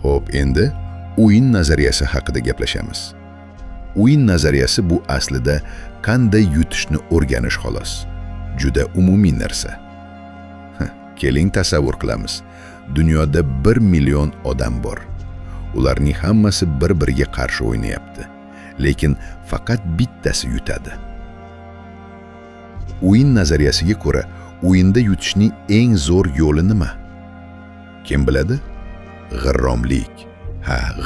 Xo'p, endi o'yin nazariyasi haqida gaplashamiz. O'yin nazariyasi bu aslida qanday yutishni o'rganish xolos. Juda umumiy narsa. Keling tasavvur qilamiz. Dunyoda 1 million odam bor. Ularning hammasi bir-biriga qarshi o'ynayapti. Lekin faqat bittasi yutadi. O'yin nazariyasiga ko'ra, o'yinda yutishning eng zo'r yo'li nima? Kim biladi? G'irromlik.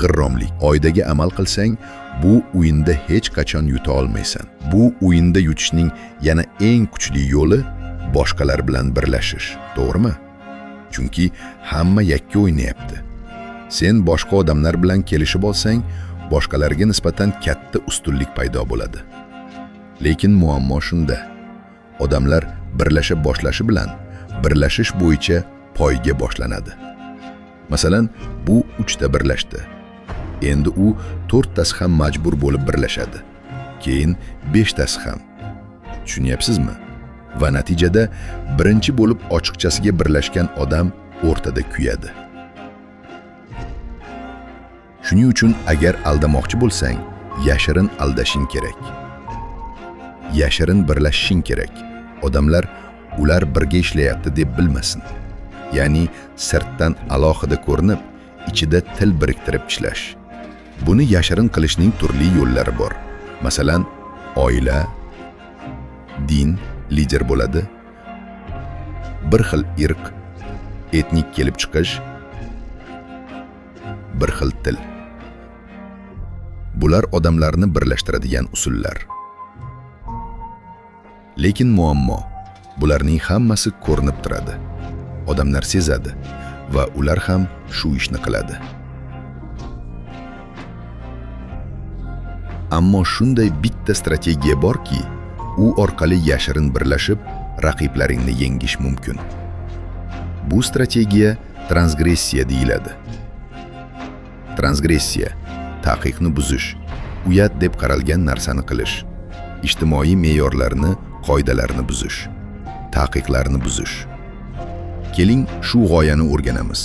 G'irromlik. Oidaga amal qilsang, bu o'yinda hech qachon yuta olmaysan. Bu o'yinda yutishning yana eng kuchli yo'li boshqalar bilan birlashish, to'g'rimi? Chunki hamma yakka o'ynayapti. Sen boshqa odamlar bilan kelishib olsang, boshqalarga nisbatan katta ustunlik paydo bo'ladi. Lekin muammo shunda. Odamlar birlasha boshlashi bilan birlashish bo'yicha poyga boshlanadi. Masalan, bu 3 ta birlashdi. Endi u 4 tasi ham majbur bo'lib birlashadi. Keyin 5 tasi ham. Tushunyapsizmi? Va natijada birinchi bo'lib ochiqchasiga birlashgan odam o'rtada kuyadi. Shuning uchun agar aldamoqchi bo'lsang, yashirin aldashing kerak. Yashirin birlashishing kerak. Odamlar ular birga ishlayapti deb bilmasin. Ya'ni sirtdan alohida ko'rinib, ichida til biriktirib ishlash. Buni yashirin qilishning turli yo'llari bor. Masalan, oila, din lider bo'ladi. Bir xil irq, etnik kelib chiqish, bir xil til. Bular odamlarni birlashtiradigan usullar. Lekin muammo, bularning hammasi ko'rinib turadi. Odamlar sezadi va ular ham shu ishni qiladi. Ammo shunday bitta strategiya borki, u orqali yashirin birlashib, raqiblaringni yengish mumkin. Bu strategiya transgressiya deyiladi. Transgressiya taqiqni buzish, uyat deb qaralgan narsani qilish, ijtimoiy me'yorlarni, qoidalarni buzish, taqiqlarni buzish. Keling, shu g'oyani o'rganamiz.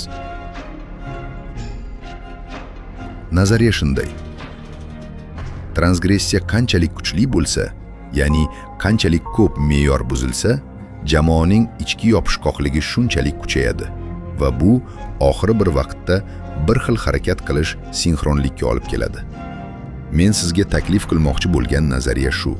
Nazariya shunday. Transgressiya qanchalik kuchli bo'lsa, ya'ni qanchalik ko'p me'yor buzilsa, jamoaning ichki yopishqoqligi shunchalik kuchayadi va bu oxiri bir vaqtda bir xil harakat qilish sinxronlikka olib keladi. Men sizga taklif qilmoqchi bo'lgan nazariya shu.